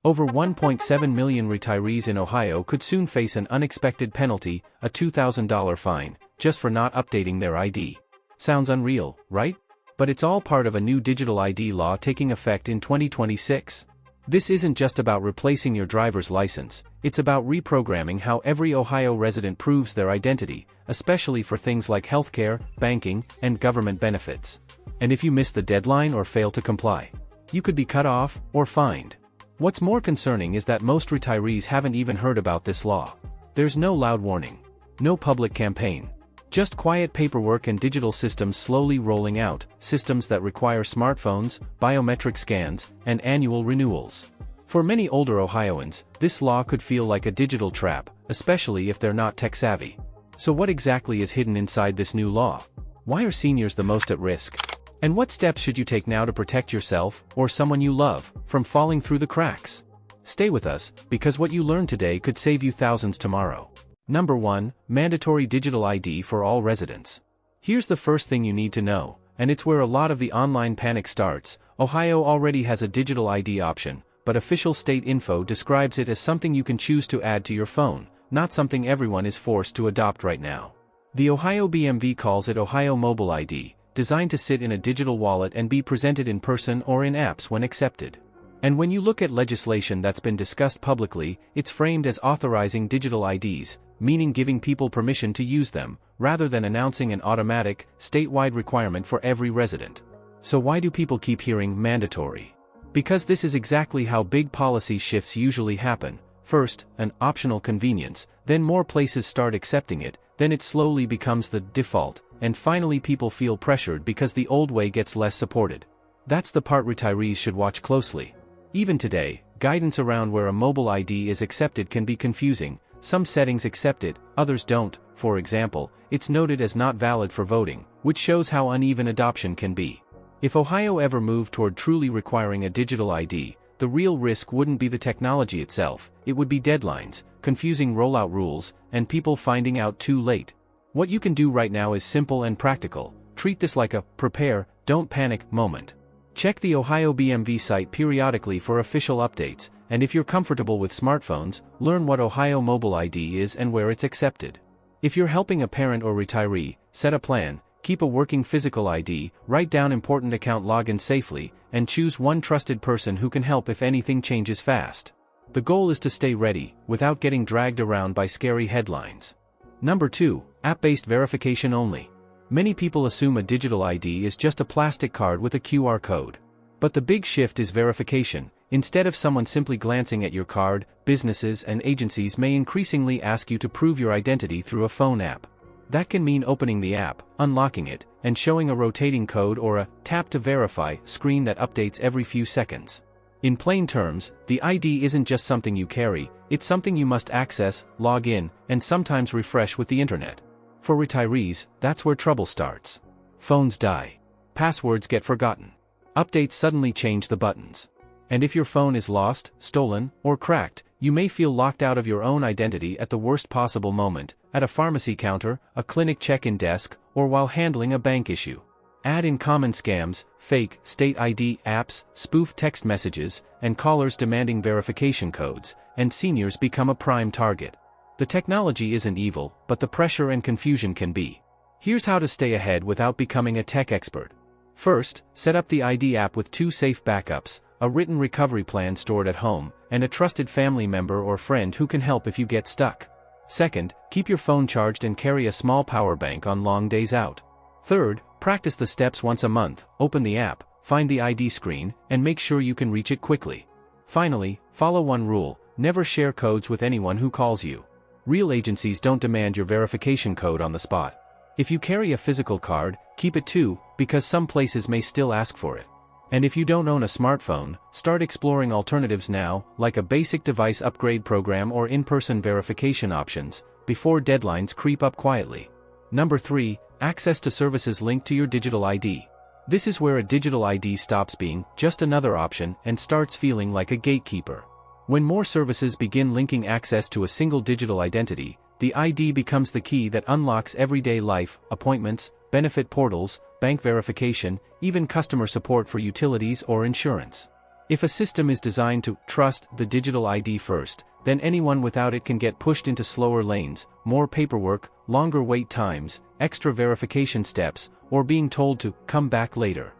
Over 1.7 million retirees in Ohio could soon face an unexpected penalty, a $2,000 fine, just for not updating their ID. Sounds unreal, right? But it's all part of a new digital ID law taking effect in 2026. This isn't just about replacing your driver's license, it's about reprogramming how every Ohio resident proves their identity, especially for things like healthcare, banking, and government benefits. And if you miss the deadline or fail to comply, you could be cut off or fined. What's more concerning is that most retirees haven't even heard about this law. There's no loud warning, no public campaign, just quiet paperwork and digital systems slowly rolling out, systems that require smartphones, biometric scans, and annual renewals. For many older Ohioans, this law could feel like a digital trap, especially if they're not tech-savvy. So what exactly is hidden inside this new law? Why are seniors the most at risk? And what steps should you take now to protect yourself, or someone you love, from falling through the cracks? Stay with us, because what you learn today could save you thousands tomorrow. Number 1. Mandatory digital ID for all residents. Here's the first thing you need to know, and it's where a lot of the online panic starts. Ohio already has a digital ID option, but official state info describes it as something you can choose to add to your phone, not something everyone is forced to adopt right now. The Ohio BMV calls it Ohio Mobile ID, designed to sit in a digital wallet and be presented in person or in apps when accepted. And when you look at legislation that's been discussed publicly, it's framed as authorizing digital IDs, meaning giving people permission to use them, rather than announcing an automatic, statewide requirement for every resident. So why do people keep hearing mandatory? Because this is exactly how big policy shifts usually happen. First, an optional convenience, then more places start accepting it, then it slowly becomes the default, and finally people feel pressured because the old way gets less supported. That's the part retirees should watch closely. Even today, guidance around where a mobile ID is accepted can be confusing. Some settings accept it, others don't. For example, it's noted as not valid for voting, which shows how uneven adoption can be. If Ohio ever moved toward truly requiring a digital ID, the real risk wouldn't be the technology itself, it would be deadlines, confusing rollout rules, and people finding out too late. What you can do right now is simple and practical. Treat this like a prepare, don't panic moment. Check the Ohio BMV site periodically for official updates, and if you're comfortable with smartphones, learn what Ohio Mobile ID is and where it's accepted. If you're helping a parent or retiree, set a plan, keep a working physical ID, write down important account logins safely, and choose one trusted person who can help if anything changes fast. The goal is to stay ready, without getting dragged around by scary headlines. Number 2. App-based verification only. Many people assume a digital ID is just a plastic card with a QR code. But the big shift is verification. Instead of someone simply glancing at your card, businesses and agencies may increasingly ask you to prove your identity through a phone app. That can mean opening the app, unlocking it, and showing a rotating code or a tap to verify screen that updates every few seconds. In plain terms, the ID isn't just something you carry, it's something you must access, log in, and sometimes refresh with the internet. For retirees, that's where trouble starts. Phones die. Passwords get forgotten. Updates suddenly change the buttons. And if your phone is lost, stolen, or cracked, you may feel locked out of your own identity at the worst possible moment, at a pharmacy counter, a clinic check-in desk, or while handling a bank issue. Add in common scams, fake state ID apps, spoof text messages, and callers demanding verification codes, and seniors become a prime target. The technology isn't evil, but the pressure and confusion can be. Here's how to stay ahead without becoming a tech expert. First, set up the ID app with 2 safe backups, a written recovery plan stored at home, and a trusted family member or friend who can help if you get stuck. Second, keep your phone charged and carry a small power bank on long days out. Third, practice the steps once a month, open the app, find the ID screen, and make sure you can reach it quickly. Finally, follow one rule: never share codes with anyone who calls you. Real agencies don't demand your verification code on the spot. If you carry a physical card, keep it too, because some places may still ask for it. And if you don't own a smartphone, start exploring alternatives now, like a basic device upgrade program or in-person verification options, before deadlines creep up quietly. Number 3. Access to services linked to your digital ID. This is where a digital ID stops being just another option and starts feeling like a gatekeeper. When more services begin linking access to a single digital identity, the ID becomes the key that unlocks everyday life, appointments, benefit portals, bank verification, even customer support for utilities or insurance. If a system is designed to trust the digital ID first, then anyone without it can get pushed into slower lanes, more paperwork, longer wait times, extra verification steps, or being told to come back later.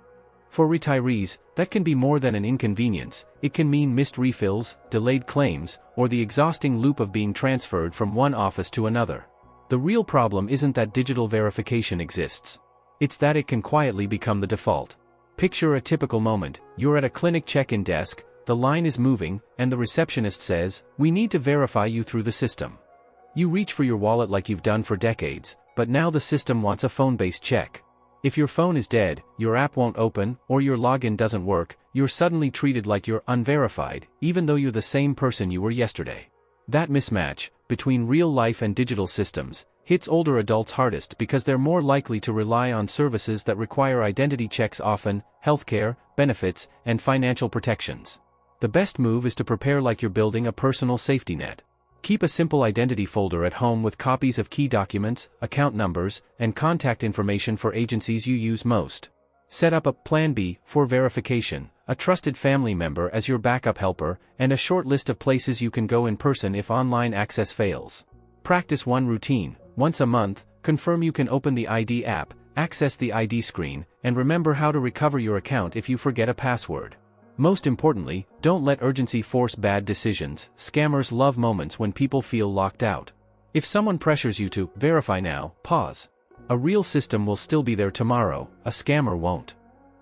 For retirees, that can be more than an inconvenience. It can mean missed refills, delayed claims, or the exhausting loop of being transferred from one office to another. The real problem isn't that digital verification exists. It's that it can quietly become the default. Picture a typical moment: you're at a clinic check-in desk, the line is moving, and the receptionist says, "We need to verify you through the system." You reach for your wallet like you've done for decades, but now the system wants a phone-based check. If your phone is dead, your app won't open, or your login doesn't work, you're suddenly treated like you're unverified, even though you're the same person you were yesterday. That mismatch between real life and digital systems hits older adults hardest because they're more likely to rely on services that require identity checks often: healthcare, benefits, and financial protections. The best move is to prepare like you're building a personal safety net. Keep a simple identity folder at home with copies of key documents, account numbers, and contact information for agencies you use most. Set up a Plan B for verification, a trusted family member as your backup helper, and a short list of places you can go in person if online access fails. Practice one routine: once a month, confirm you can open the ID app, access the ID screen, and remember how to recover your account if you forget a password. Most importantly, don't let urgency force bad decisions. Scammers love moments when people feel locked out. If someone pressures you to verify now, pause. A real system will still be there tomorrow, a scammer won't.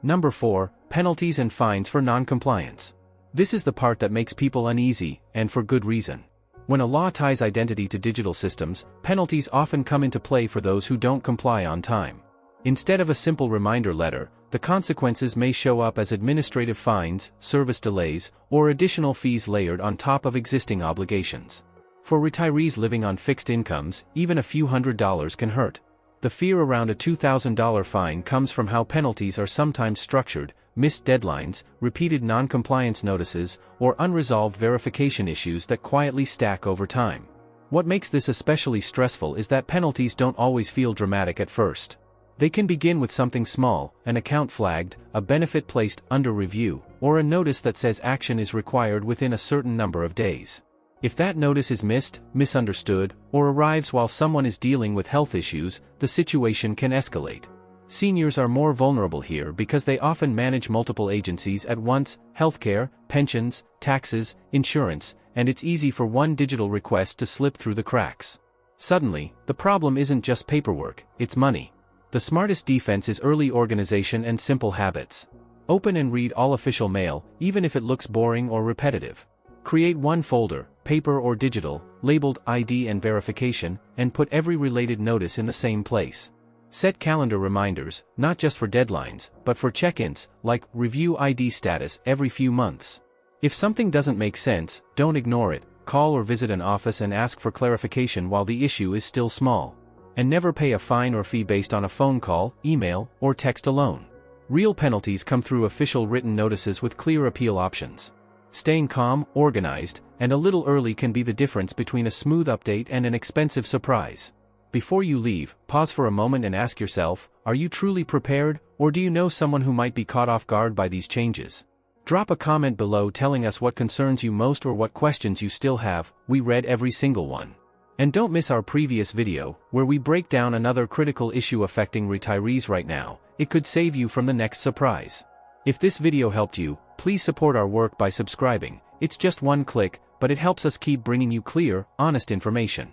Number 4, penalties and fines for non-compliance. This is the part that makes people uneasy, and for good reason. When a law ties identity to digital systems, penalties often come into play for those who don't comply on time. Instead of a simple reminder letter, the consequences may show up as administrative fines, service delays, or additional fees layered on top of existing obligations. For retirees living on fixed incomes, even a few $100s can hurt. The fear around a $2,000 fine comes from how penalties are sometimes structured: missed deadlines, repeated non-compliance notices, or unresolved verification issues that quietly stack over time. What makes this especially stressful is that penalties don't always feel dramatic at first. They can begin with something small: an account flagged, a benefit placed under review, or a notice that says action is required within a certain number of days. If that notice is missed, misunderstood, or arrives while someone is dealing with health issues, the situation can escalate. Seniors are more vulnerable here because they often manage multiple agencies at once: healthcare, pensions, taxes, insurance, and it's easy for one digital request to slip through the cracks. Suddenly, the problem isn't just paperwork, it's money. The smartest defense is early organization and simple habits. Open and read all official mail, even if it looks boring or repetitive. Create one folder, paper or digital, labeled ID and verification, and put every related notice in the same place. Set calendar reminders, not just for deadlines, but for check-ins, like review ID status every few months. If something doesn't make sense, don't ignore it. Call or visit an office and ask for clarification while the issue is still small. And never pay a fine or fee based on a phone call, email, or text alone. Real penalties come through official written notices with clear appeal options. Staying calm, organized, and a little early can be the difference between a smooth update and an expensive surprise. Before you leave, pause for a moment and ask yourself, are you truly prepared, or do you know someone who might be caught off guard by these changes? Drop a comment below telling us what concerns you most or what questions you still have. We read every single one. And don't miss our previous video, where we break down another critical issue affecting retirees right now. It could save you from the next surprise. If this video helped you, please support our work by subscribing. It's just one click, but it helps us keep bringing you clear, honest information.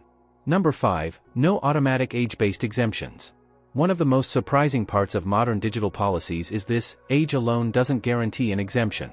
Number 5, no automatic age-based exemptions. One of the most surprising parts of modern digital policies is this: age alone doesn't guarantee an exemption.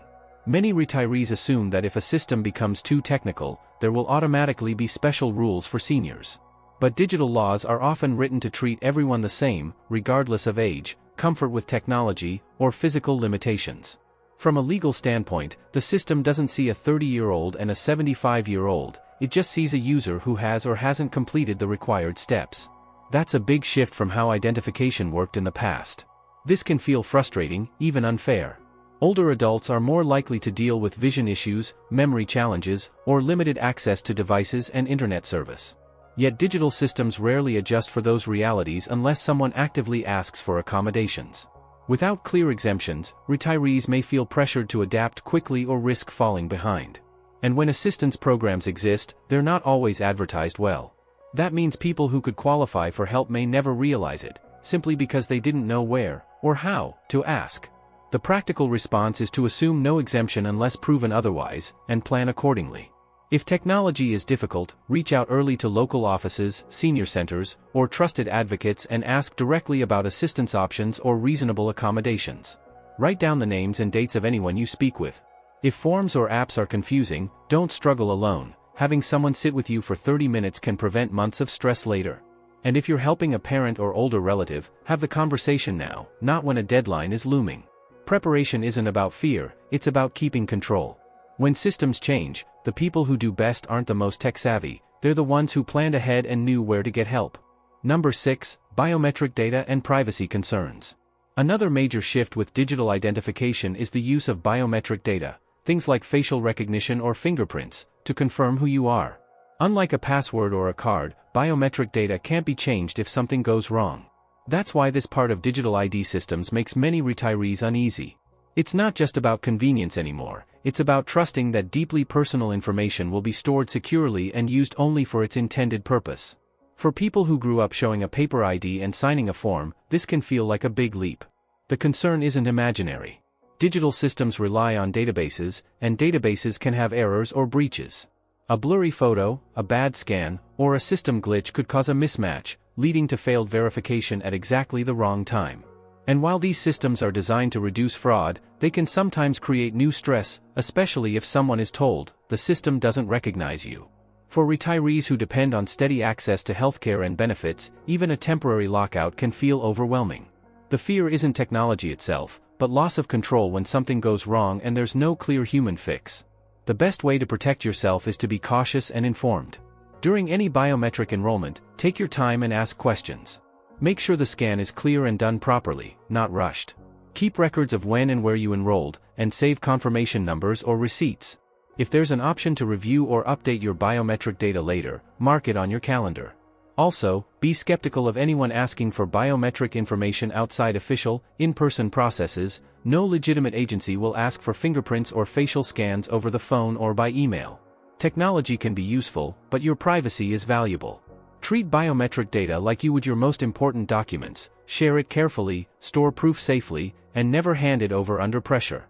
Many retirees assume that if a system becomes too technical, there will automatically be special rules for seniors. But digital laws are often written to treat everyone the same, regardless of age, comfort with technology, or physical limitations. From a legal standpoint, the system doesn't see a 30-year-old and a 75-year-old, it just sees a user who has or hasn't completed the required steps. That's a big shift from how identification worked in the past. This can feel frustrating, even unfair. Older adults are more likely to deal with vision issues, memory challenges, or limited access to devices and internet service. Yet digital systems rarely adjust for those realities unless someone actively asks for accommodations. Without clear exemptions, retirees may feel pressured to adapt quickly or risk falling behind. And when assistance programs exist, they're not always advertised well. That means people who could qualify for help may never realize it, simply because they didn't know where, or how, to ask. The practical response is to assume no exemption unless proven otherwise, and plan accordingly. If technology is difficult, reach out early to local offices, senior centers, or trusted advocates and ask directly about assistance options or reasonable accommodations. Write down the names and dates of anyone you speak with. If forms or apps are confusing, don't struggle alone. Having someone sit with you for 30 minutes can prevent months of stress later. And if you're helping a parent or older relative, have the conversation now, not when a deadline is looming. Preparation isn't about fear, it's about keeping control. When systems change, the people who do best aren't the most tech-savvy, they're the ones who planned ahead and knew where to get help. Number 6. Biometric data and privacy concerns. Another major shift with digital identification is the use of biometric data, things like facial recognition or fingerprints, to confirm who you are. Unlike a password or a card, biometric data can't be changed if something goes wrong. That's why this part of digital ID systems makes many retirees uneasy. It's not just about convenience anymore, it's about trusting that deeply personal information will be stored securely and used only for its intended purpose. For people who grew up showing a paper ID and signing a form, this can feel like a big leap. The concern isn't imaginary. Digital systems rely on databases, and databases can have errors or breaches. A blurry photo, a bad scan, or a system glitch could cause a mismatch, leading to failed verification at exactly the wrong time. And while these systems are designed to reduce fraud, they can sometimes create new stress, especially if someone is told, the system doesn't recognize you. For retirees who depend on steady access to healthcare and benefits, even a temporary lockout can feel overwhelming. The fear isn't technology itself, but loss of control when something goes wrong and there's no clear human fix. The best way to protect yourself is to be cautious and informed. During any biometric enrollment, take your time and ask questions. Make sure the scan is clear and done properly, not rushed. Keep records of when and where you enrolled, and save confirmation numbers or receipts. If there's an option to review or update your biometric data later, mark it on your calendar. Also, be skeptical of anyone asking for biometric information outside official, in-person processes. No legitimate agency will ask for fingerprints or facial scans over the phone or by email. Technology can be useful, but your privacy is valuable. Treat biometric data like you would your most important documents, share it carefully, store proof safely, and never hand it over under pressure.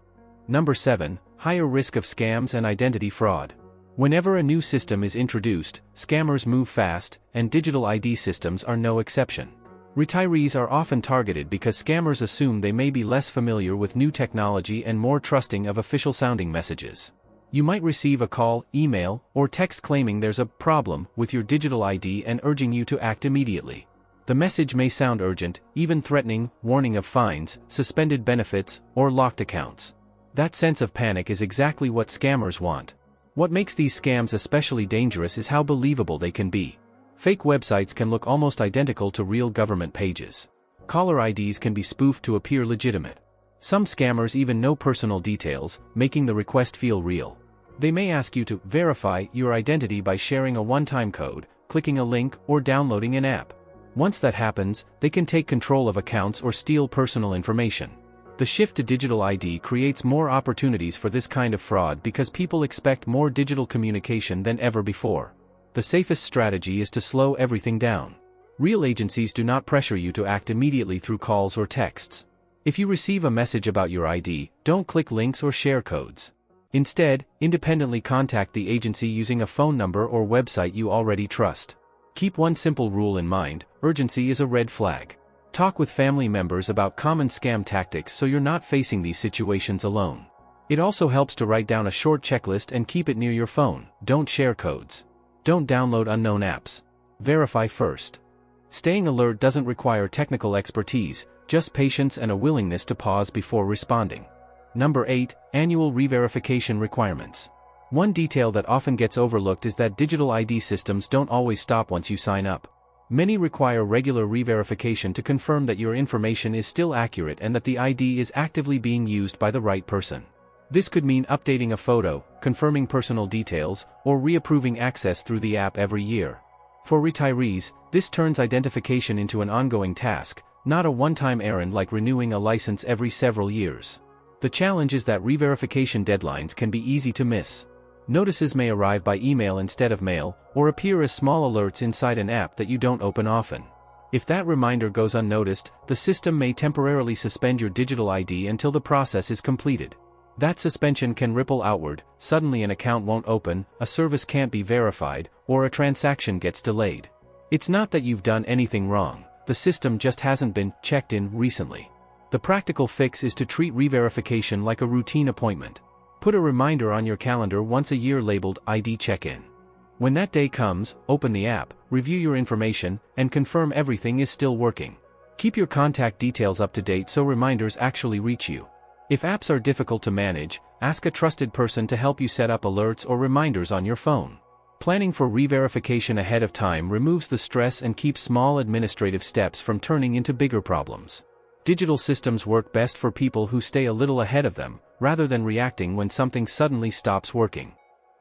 Number 7. Higher risk of scams and identity fraud. Whenever a new system is introduced, scammers move fast, and digital ID systems are no exception. Retirees are often targeted because scammers assume they may be less familiar with new technology and more trusting of official-sounding messages. You might receive a call, email, or text claiming there's a problem with your digital ID and urging you to act immediately. The message may sound urgent, even threatening, warning of fines, suspended benefits, or locked accounts. That sense of panic is exactly what scammers want. What makes these scams especially dangerous is how believable they can be. Fake websites can look almost identical to real government pages. Caller IDs can be spoofed to appear legitimate. Some scammers even know personal details, making the request feel real. They may ask you to verify your identity by sharing a one-time code, clicking a link, or downloading an app. Once that happens, they can take control of accounts or steal personal information. The shift to digital ID creates more opportunities for this kind of fraud because people expect more digital communication than ever before. The safest strategy is to slow everything down. Real agencies do not pressure you to act immediately through calls or texts. If you receive a message about your ID, don't click links or share codes. Instead, independently contact the agency using a phone number or website you already trust. Keep one simple rule in mind: urgency is a red flag. Talk with family members about common scam tactics so you're not facing these situations alone. It also helps to write down a short checklist and keep it near your phone. Don't share codes. Don't download unknown apps. Verify first. Staying alert doesn't require technical expertise, just patience and a willingness to pause before responding. Number 8. Annual re-verification requirements. One detail that often gets overlooked is that digital ID systems don't always stop once you sign up. Many require regular re-verification to confirm that your information is still accurate and that the ID is actively being used by the right person. This could mean updating a photo, confirming personal details, or reapproving access through the app every year. For retirees, this turns identification into an ongoing task, not a one-time errand like renewing a license every several years. The challenge is that re-verification deadlines can be easy to miss. Notices may arrive by email instead of mail, or appear as small alerts inside an app that you don't open often. If that reminder goes unnoticed, the system may temporarily suspend your digital ID until the process is completed. That suspension can ripple outward. Suddenly an account won't open, a service can't be verified, or a transaction gets delayed. It's not that you've done anything wrong, the system just hasn't been checked in recently. The practical fix is to treat re-verification like a routine appointment. Put a reminder on your calendar once a year labeled ID check-in. When that day comes, open the app, review your information, and confirm everything is still working. Keep your contact details up to date so reminders actually reach you. If apps are difficult to manage, ask a trusted person to help you set up alerts or reminders on your phone. Planning for re-verification ahead of time removes the stress and keeps small administrative steps from turning into bigger problems. Digital systems work best for people who stay a little ahead of them, rather than reacting when something suddenly stops working.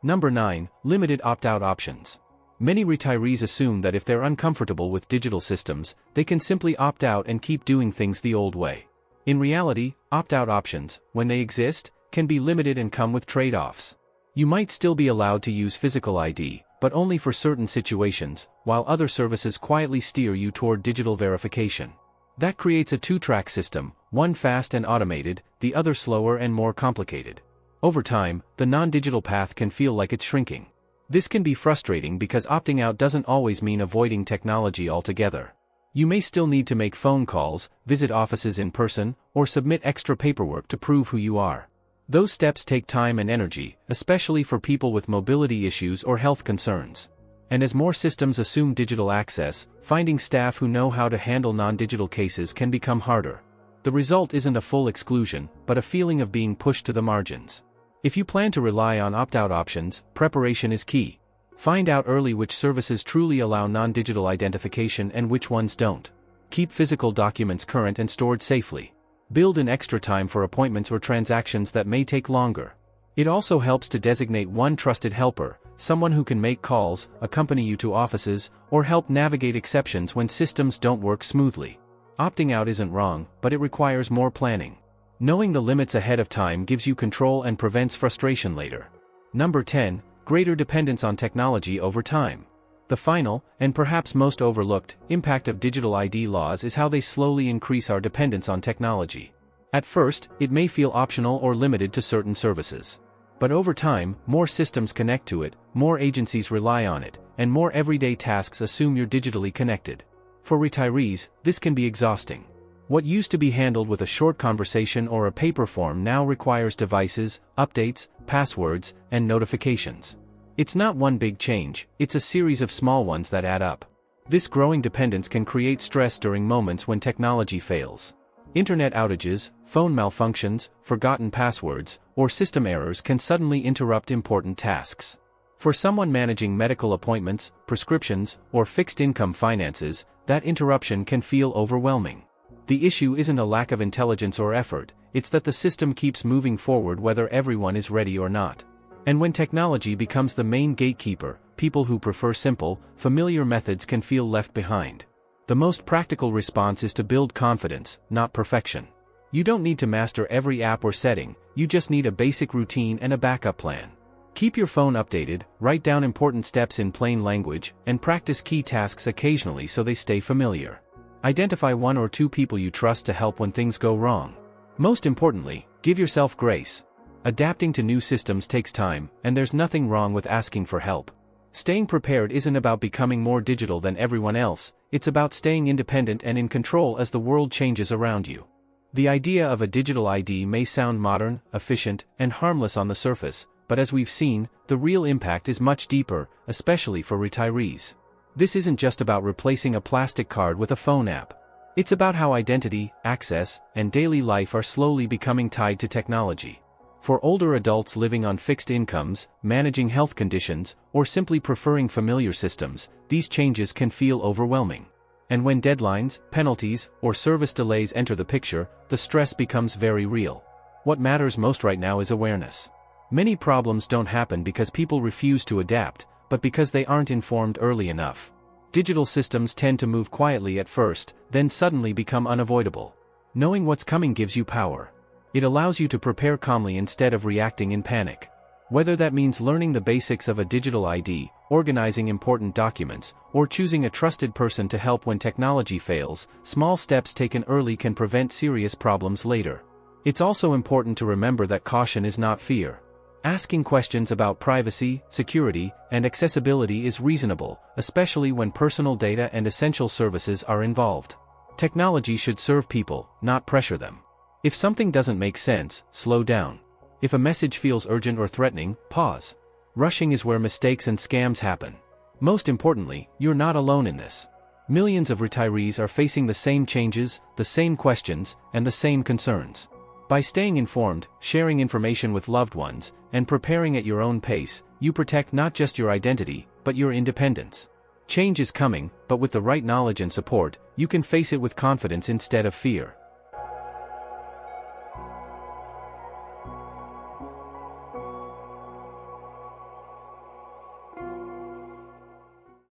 Number 9. Limited opt-out options. Many retirees assume that if they're uncomfortable with digital systems, they can simply opt out and keep doing things the old way. In reality, opt-out options, when they exist, can be limited and come with trade-offs. You might still be allowed to use physical ID, but only for certain situations, while other services quietly steer you toward digital verification. That creates a two-track system, one fast and automated, the other slower and more complicated. Over time, the non-digital path can feel like it's shrinking. This can be frustrating because opting out doesn't always mean avoiding technology altogether. You may still need to make phone calls, visit offices in person, or submit extra paperwork to prove who you are. Those steps take time and energy, especially for people with mobility issues or health concerns. And as more systems assume digital access, finding staff who know how to handle non-digital cases can become harder. The result isn't a full exclusion, but a feeling of being pushed to the margins. If you plan to rely on opt-out options, preparation is key. Find out early which services truly allow non-digital identification and which ones don't. Keep physical documents current and stored safely. Build in extra time for appointments or transactions that may take longer. It also helps to designate one trusted helper, someone who can make calls, accompany you to offices, or help navigate exceptions when systems don't work smoothly. Opting out isn't wrong, but it requires more planning. Knowing the limits ahead of time gives you control and prevents frustration later. Number 10. Greater dependence on technology over time. The final, and perhaps most overlooked, impact of digital ID laws is how they slowly increase our dependence on technology. At first, it may feel optional or limited to certain services. But over time, more systems connect to it, more agencies rely on it, and more everyday tasks assume you're digitally connected. For retirees, this can be exhausting. What used to be handled with a short conversation or a paper form now requires devices, updates, passwords, and notifications. It's not one big change, it's a series of small ones that add up. This growing dependence can create stress during moments when technology fails. Internet outages, phone malfunctions, forgotten passwords, or system errors can suddenly interrupt important tasks. For someone managing medical appointments, prescriptions, or fixed-income finances, that interruption can feel overwhelming. The issue isn't a lack of intelligence or effort, it's that the system keeps moving forward whether everyone is ready or not. And when technology becomes the main gatekeeper, people who prefer simple, familiar methods can feel left behind. The most practical response is to build confidence, not perfection. You don't need to master every app or setting, you just need a basic routine and a backup plan. Keep your phone updated, write down important steps in plain language, and practice key tasks occasionally so they stay familiar. Identify one or two people you trust to help when things go wrong. Most importantly, give yourself grace. Adapting to new systems takes time, and there's nothing wrong with asking for help. Staying prepared isn't about becoming more digital than everyone else, it's about staying independent and in control as the world changes around you. The idea of a digital ID may sound modern, efficient, and harmless on the surface, but as we've seen, the real impact is much deeper, especially for retirees. This isn't just about replacing a plastic card with a phone app. It's about how identity, access, and daily life are slowly becoming tied to technology. For older adults living on fixed incomes, managing health conditions, or simply preferring familiar systems, these changes can feel overwhelming. And when deadlines, penalties, or service delays enter the picture, the stress becomes very real. What matters most right now is awareness. Many problems don't happen because people refuse to adapt, but because they aren't informed early enough. Digital systems tend to move quietly at first, then suddenly become unavoidable. Knowing what's coming gives you power. It allows you to prepare calmly instead of reacting in panic. Whether that means learning the basics of a digital ID, organizing important documents, or choosing a trusted person to help when technology fails, small steps taken early can prevent serious problems later. It's also important to remember that caution is not fear. Asking questions about privacy, security, and accessibility is reasonable, especially when personal data and essential services are involved. Technology should serve people, not pressure them. If something doesn't make sense, slow down. If a message feels urgent or threatening, pause. Rushing is where mistakes and scams happen. Most importantly, you're not alone in this. Millions of retirees are facing the same changes, the same questions, and the same concerns. By staying informed, sharing information with loved ones, and preparing at your own pace, you protect not just your identity, but your independence. Change is coming, but with the right knowledge and support, you can face it with confidence instead of fear.